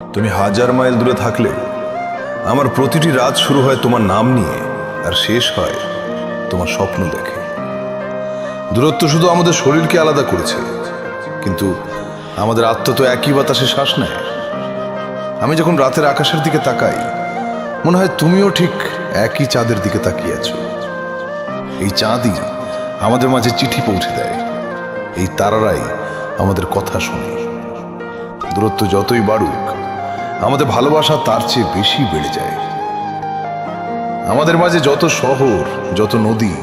তুমি হাজার মাইল দূরে থাকলেও আমার প্রতিটি রাত শুরু হয় তোমার নাম নিয়ে আর শেষ হয় তোমার স্বপ্ন দেখে। দূরত্ব শুধু আমাদের শরীরকে আলাদা করেছে, কিন্তু আমাদের আত্মা তো একই বাতাসে শ্বাস নেয়। আমি যখন রাতের আকাশের দিকে তাকাই, মনে হয় তুমিও ঠিক একই চাঁদের দিকে তাকিয়ে আছো। এই চাঁদই আমাদের মাঝে চিঠি পৌঁছে দেয়, এই তারারাই আমাদের কথা শোনে। দূরত্ব যতই বাড়ুক, আমাদের ভালোবাসা তার চেয়ে বেশি বেড়ে যায়। আমাদের মাঝে যত শহর, যত নদী,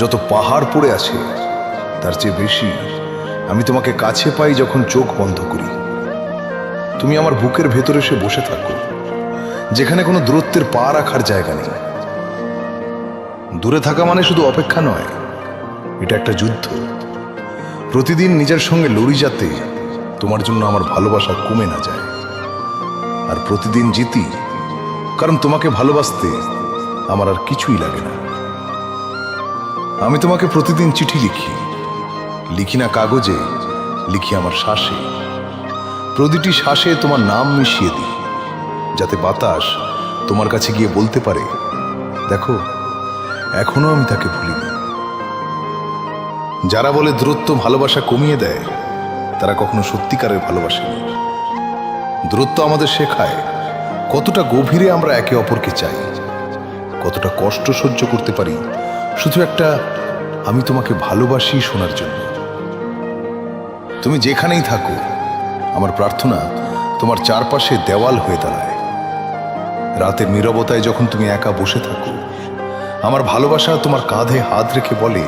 যত পাহাড় পড়ে আছে, তার চেয়ে বেশি আমি তোমাকে কাছে পাই যখন চোখ বন্ধ করি। তুমি আমার বুকের ভেতরে এসে বসে থাকো, যেখানে কোনো দূরত্বের পা রাখার জায়গা নেই। দূরে থাকা মানে শুধু অপেক্ষা নয়, এটা একটা যুদ্ধ। প্রতিদিন নিজের সঙ্গে লড়ি, যাতে তোমার জন্য আমার ভালোবাসা কমে না যায়। আর প্রতিদিন জিতি, কারণ তোমাকে ভালোবাসতে আমার আর কিছুই লাগে না। আমি তোমাকে প্রতিদিন চিঠি লিখি, লিখি না কাগজে, লিখি আমার শ্বাসে। প্রতিটি শ্বাসে তোমার নাম মিশিয়ে দিই, যাতে বাতাস তোমার কাছে গিয়ে বলতে পারে, দেখো, এখনো আমি তাকে ভুলিনি। যারা বলে দূরত্ব ভালোবাসা কমিয়ে দেয়, তারা কখনো সত্যিকারের ভালোবাসেনি। দূরত্ব আমাদের শেখায় কতটা গভীরে আমরা একে অপরকে চাই, কতটা কষ্ট সহ্য করতে পারি শুধু একটা আমি তোমাকে ভালোবাসি শোনার জন্য। তুমি যেখানেই থাকো, আমার প্রার্থনা তোমার চারপাশে দেওয়াল হয়ে দাঁড়ায়। রাতের নীরবতায় যখন তুমি একা বসে থাকো, আমার ভালোবাসা তোমার কাঁধে হাত রেখে বলে,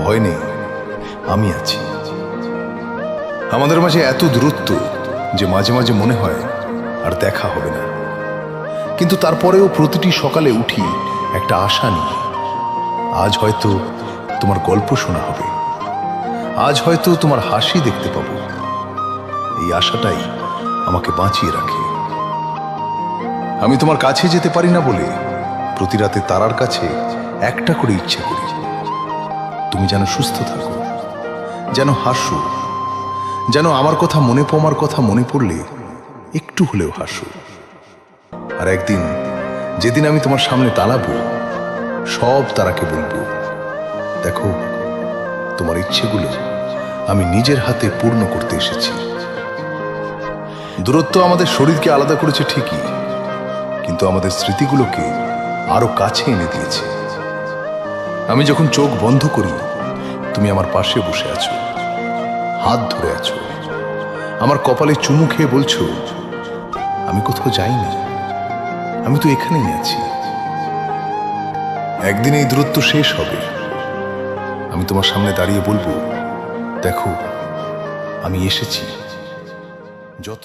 ভয় নেই, আমি আছি। আমাদের মাঝে এত দূরত্ব যে মাঝে মাঝে মনে হয় আর দেখা হবে না, কিন্তু তারপরেও প্রতিটি সকালে উঠি একটা আশা নিয়ে। আজ হয়তো তোমার গল্প শোনা হবে, আজ হয়তো তোমার হাসি দেখতে পাবো। এই আশাটাই আমাকে বাঁচিয়ে রাখে। আমি তোমার কাছে যেতে পারি না বলে প্রতি রাতে তারার কাছে একটা করে ইচ্ছে করি, তুমি যেন সুস্থ থাকো, যেন হাসো, যেন আমার কথা মনে পড়লে একটু হলেও হাসো। আর একদিন যেদিন আমি তোমার সামনে দাঁড়াবো, সব তারাকে বলবো, দেখো, তোমার ইচ্ছেগুলো আমি নিজের হাতে পূর্ণ করতে এসেছি। দূরত্ব আমাদের শরীরকে আলাদা করেছে ঠিকই, কিন্তু আমাদের স্মৃতিগুলোকে আরো কাছে এনে দিয়েছে। আমি যখন চোখ বন্ধ করি, তুমি আমার পাশে বসে আছো, হাত ধরে আছো, আমার কপালে চুমু খেয়ে বলছো, আমি কোথাও যাইনি, আমি তো এখানেই আছি। একদিন এই দূরত্ব শেষ হবে, আমি তোমার সামনে দাঁড়িয়ে বলবো, দেখো, আমি এসেছি। যত